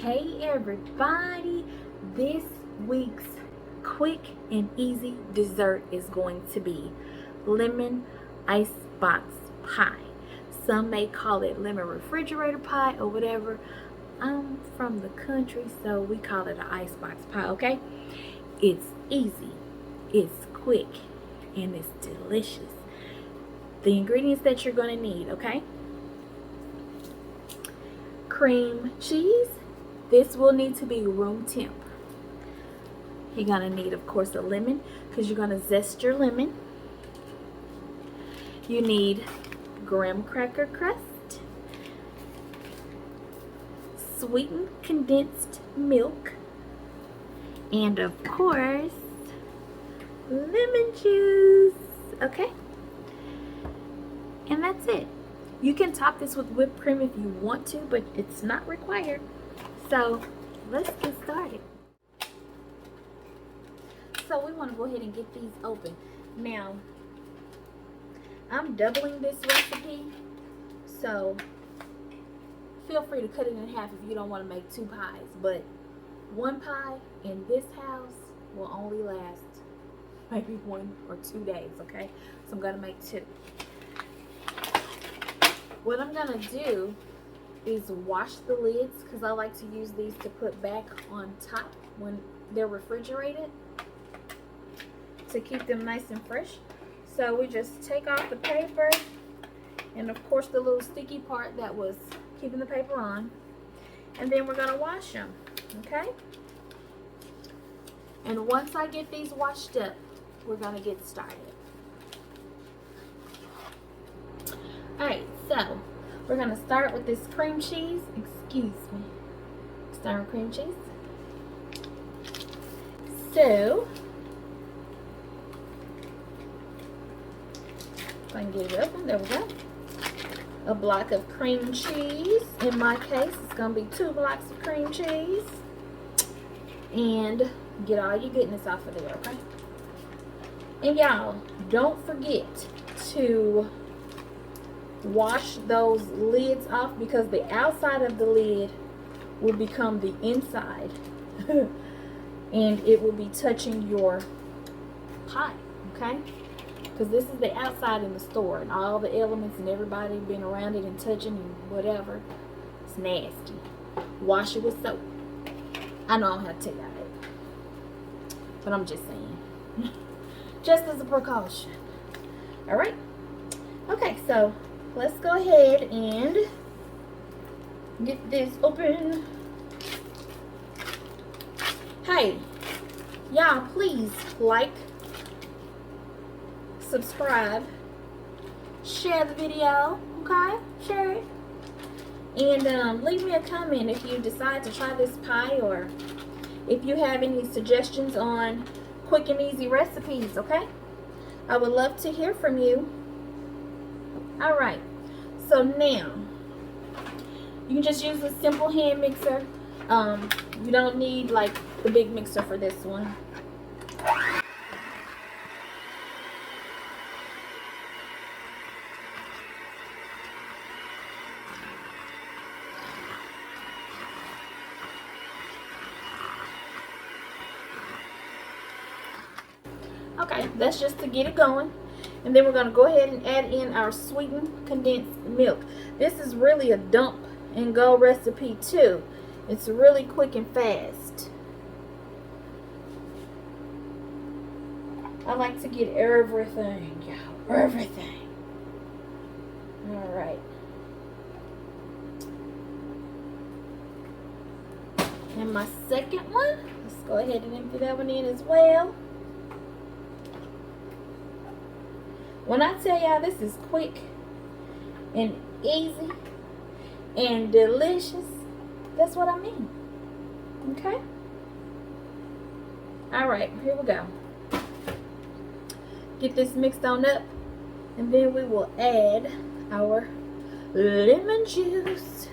Hey everybody, this week's quick and easy dessert is going to be lemon icebox pie. Some may call it lemon refrigerator pie or whatever. I'm from the country, so we call it an icebox pie, okay? It's easy, it's quick, and it's delicious. The ingredients that you're going to need, okay? Cream cheese. This will need to be room temp. You're going to need, of course, a lemon because you're going to zest your lemon. You need graham cracker crust, sweetened condensed milk, and of course, lemon juice. Okay? And that's it. You can top this with whipped cream if you want to, but it's not required. So let's get started. So we want to go ahead and get these open. Now, I'm doubling this recipe, so feel free to cut it in half if you don't want to make two pies. But one pie in this house will only last maybe 1 or 2 days, okay? So I'm going to make two. What I'm going to do is wash the lids because I like to use these to put back on top when they're refrigerated to keep them nice and fresh. So we just take off the paper and of course the little sticky part that was keeping the paper on, and then we're going to wash them, okay? And once I get these washed up, we're going to get started. Alright, so we're going to start with this cream cheese. Excuse me. Start with cream cheese. So, if I can get it open, there we go. A block of cream cheese. In my case, it's going to be 2 blocks of cream cheese. And get all your goodness off of there, okay? And y'all, don't forget to wash those lids off because the outside of the lid will become the inside and it will be touching your pie, okay? Because this is the outside in the store and all the elements and everybody been around it and touching and whatever. It's nasty. Wash it with soap. I know I don't have to tell y'all that, but I'm just saying. Just as a precaution. Alright? Okay, so let's go ahead and get this open. Hey, y'all, please like, subscribe, share the video, okay? Share it. And leave me a comment if you decide to try this pie or if you have any suggestions on quick and easy recipes, okay? I would love to hear from you. Alright, so now you can just use a simple hand mixer. You don't need like the big mixer for this one. Okay, that's just to get it going. And then we're going to go ahead and add in our sweetened condensed milk. This is really a dump and go recipe too. It's really quick and fast. I like to get everything, y'all. Everything. Alright. And my second one, let's go ahead and empty that one in as well. When I tell y'all this is quick and easy and delicious, that's what I mean. Okay? Alright, here we go. Get this mixed on up, and then we will add our lemon juice.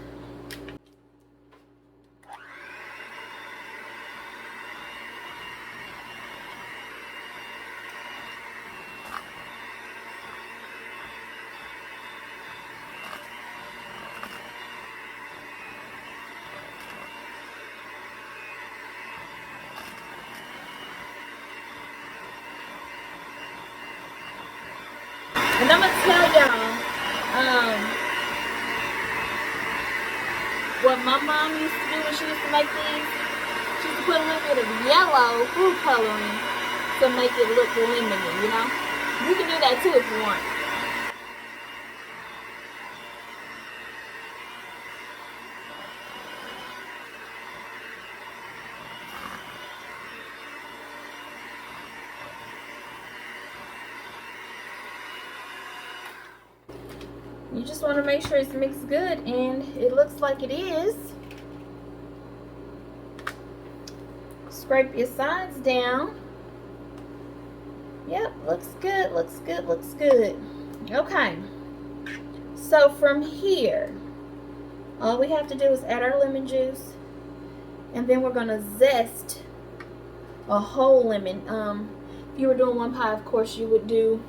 I'm gonna tell y'all what my mom used to do when she used to make these. She used to put a little bit of yellow food coloring to make it look lemony, you know? You can do that too if you want. You just want to make sure it's mixed good, and it looks like it is. Scrape your sides down. Yep, looks good, looks good, looks good. Okay, so from here, all we have to do is add our lemon juice, and then we're gonna zest a whole lemon. If you were doing one pie, of course, you would do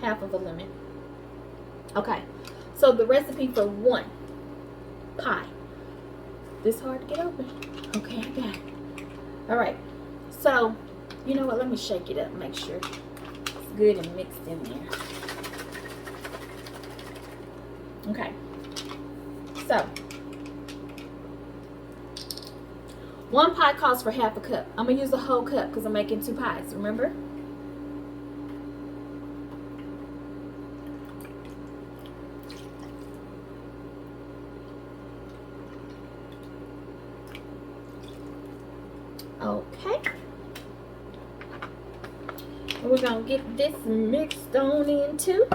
half of a lemon. Okay, so the recipe for one pie. This hard to get open. Okay, I got it. All right, so you know what? Let me shake it up, make sure it's good and mixed in there. Okay, so one pie calls for half a cup. I'm gonna use a whole cup because I'm making 2 pies, remember? Okay. And we're gonna get this mixed on in too.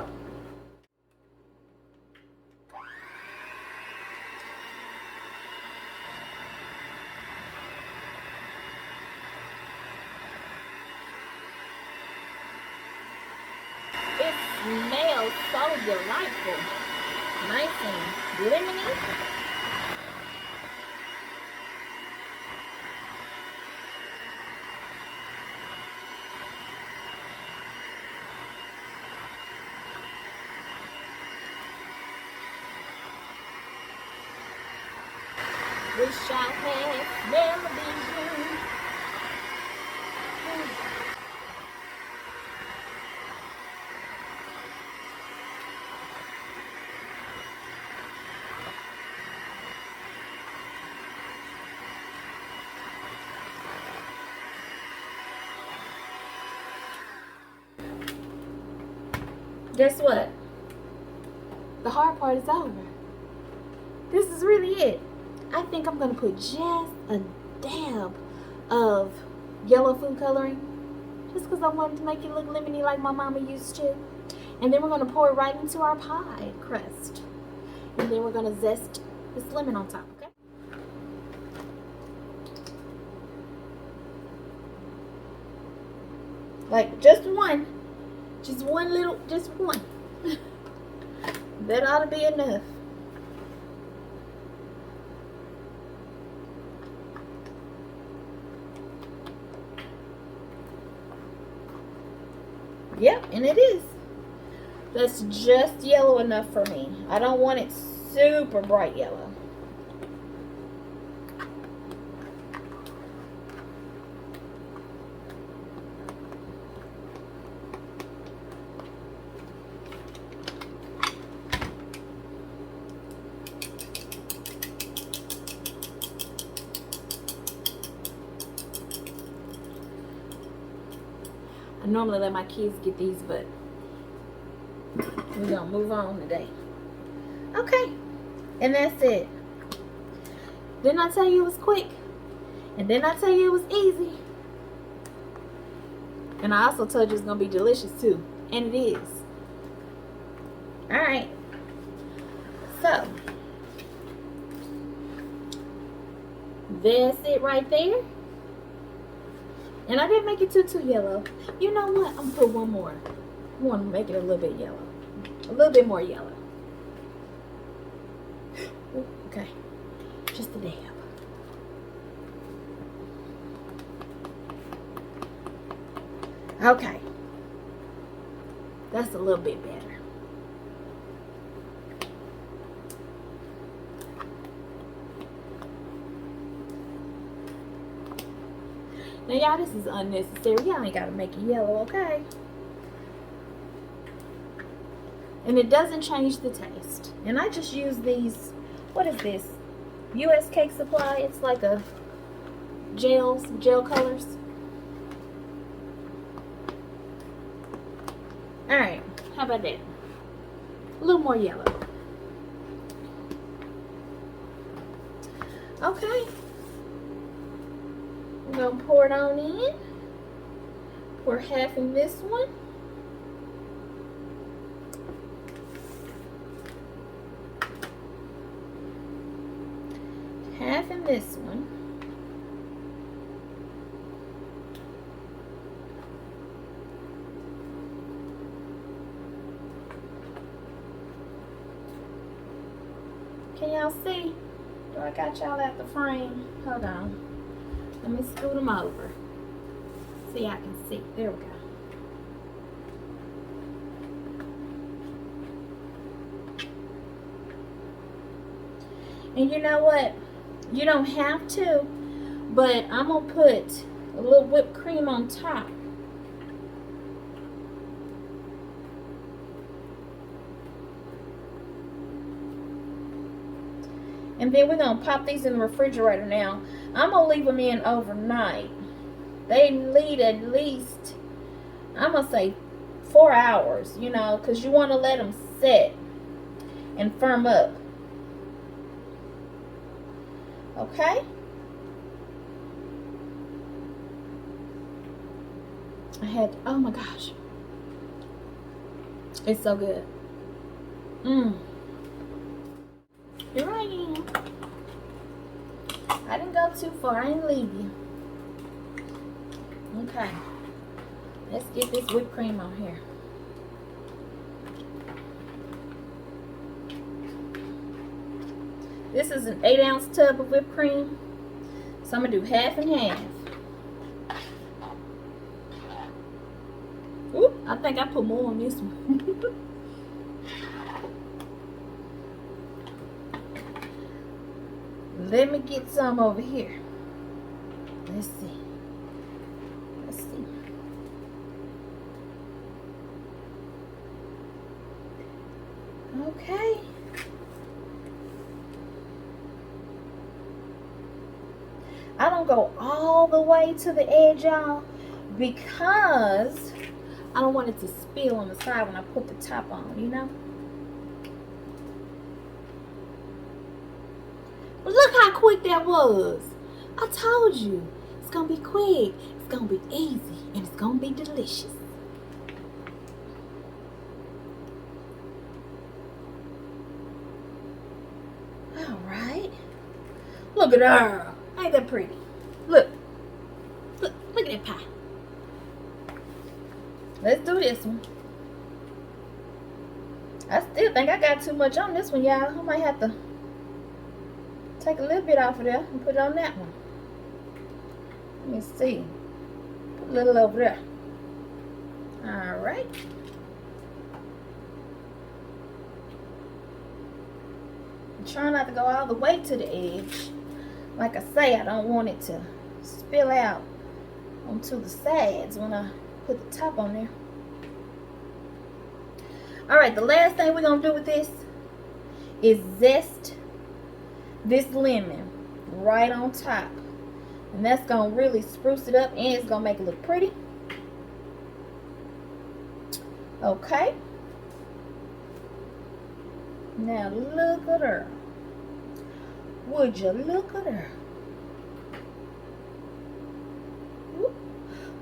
It smells so delightful. Nice and lemony. Wish I had melody. Guess what? The hard part is over. This is really it. I think I'm going to put just a dab of yellow food coloring, just because I wanted to make it look lemony like my mama used to. And then we're going to pour it right into our pie crust. And then we're going to zest this lemon on top, okay? Like just one little, just one. That ought to be enough. Yep, and it is. That's just yellow enough for me. I don't want it super bright yellow. I normally let my kids get these, but we're gonna move on today. Okay, and that's it. Didn't I tell you it was quick? And didn't I tell you it was easy? And I also told you it's gonna be delicious too, and it is. All right, so that's it right there. And I didn't make it too yellow. You know what? I'm gonna put one more. I want to make it a little bit yellow. A little bit more yellow. Okay. Just a dab. Okay. That's a little bit better. Now, y'all, this is unnecessary. Y'all ain't got to make it yellow, okay? And it doesn't change the taste. And I just use these, what is this? U.S. Cake Supply. It's like a gel colors. Alright, how about that? A little more yellow. Okay. I'm going to pour it on in. Pour half in this one. Half in this one. Can y'all see? Do I got y'all at the frame? Hold on. Let me scoot them over. See, I can see. There we go. And you know what? You don't have to, but I'm going to put a little whipped cream on top. And then we're going to pop these in the refrigerator now. I'm going to leave them in overnight. They need at least, I'm going to say 4 hours, you know, because you want to let them set and firm up. Okay? Oh my gosh. It's so good. Here I am. I didn't go too far. I didn't leave you. Okay. Let's get this whipped cream on here. This is an 8-ounce tub of whipped cream. So I'm going to do half and half. Oop, I think I put more on this one. Let me get some over here. Let's see. Let's see. Okay. I don't go all the way to the edge, y'all, because I don't want it to spill on the side when I put the top on, you know? But look how quick that was. I told you. It's going to be quick. It's going to be easy. And it's going to be delicious. All right. Look at her. Ain't that pretty? Look. Look at that pie. Let's do this one. I still think I got too much on this one, y'all. I might have to take a little bit off of there and put it on that one. Let me see. Put a little over there. Alright. I'm trying not to go all the way to the edge. Like I say, I don't want it to spill out onto the sides when I put the top on there. Alright, the last thing we're going to do with this is zest this lemon right on top. And that's going to really spruce it up and it's going to make it look pretty. Okay. Now look at her. Would you look at her? Whoop,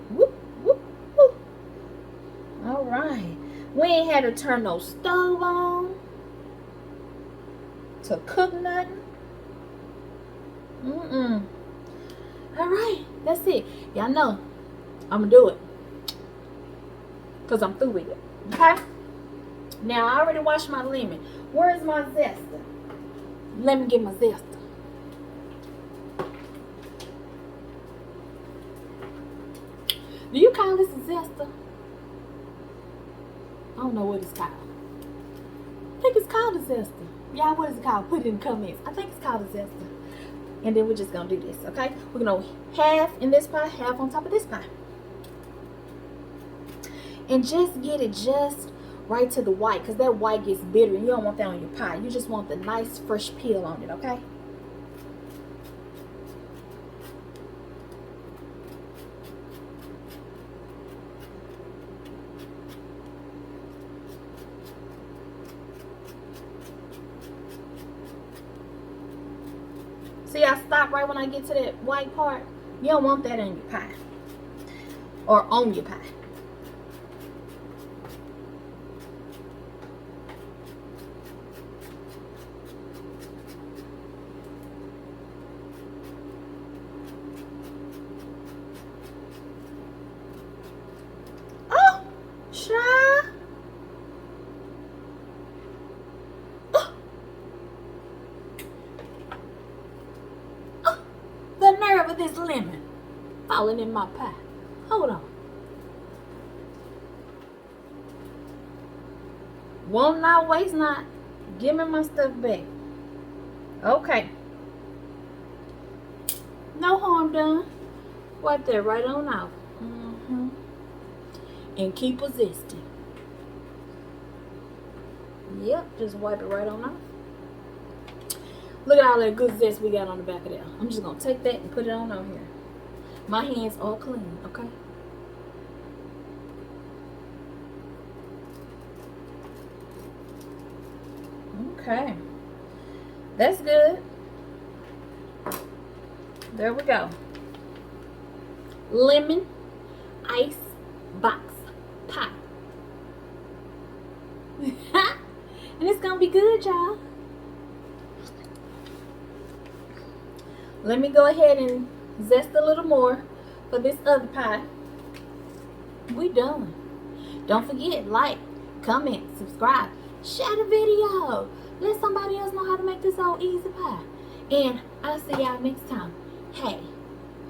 whoop, whoop, whoop. All right. We ain't had to turn no stove on to cook nothing. All right. That's it. Y'all know I'm going to do it because I'm through with it. Okay? Now, I already washed my lemon. Where's my zester? Let me get my zester. Do you call this a zester? I don't know what it's called. I think it's called a zester. Y'all, what is it called? Put it in the comments. I think it's called a zester. And then we're just going to do this, okay? We're going to half in this pie, half on top of this pie. And just get it just right to the white, because that white gets bitter and you don't want that on your pie. You just want the nice fresh peel on it, okay? See, I stop right when I get to that white part. You don't want that in your pie or on your pie. Oh, child. The nerve of this lemon falling in my pie. Hold on. Won't not, waste not. Give me my stuff back. Okay. No harm done. Wipe that right on out. And keep resisting. Yep, just wipe it right on off. Look at all that good zest we got on the back of there. I'm just going to take that and put it on over here. My hands all clean, okay? Okay. That's good. There we go. Lemon Icebox pie. And it's going to be good, y'all. Let me go ahead and zest a little more for this other pie. We done. Don't forget, like, comment, subscribe, share the video. Let somebody else know how to make this old easy pie. And I'll see y'all next time. Hey,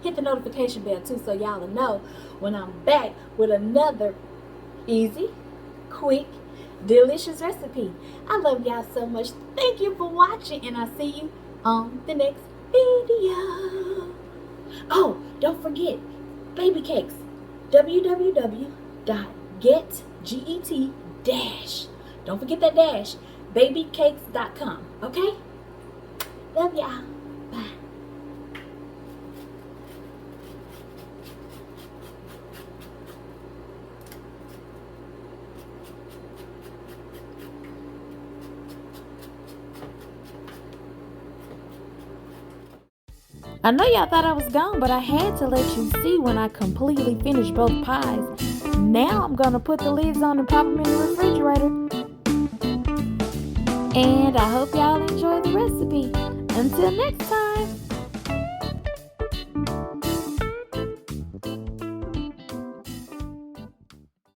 hit the notification bell too so y'all will know when I'm back with another easy, quick, delicious recipe. I love y'all so much. Thank you for watching, and I'll see you on the next video. Oh, don't forget, baby cakes. www.get don't forget that dash, babycakes.com. Okay? Love y'all. Bye. I know y'all thought I was gone, but I had to let you see when I completely finished both pies. Now I'm going to put the lids on and pop them in the refrigerator. And I hope y'all enjoy the recipe. Until next time.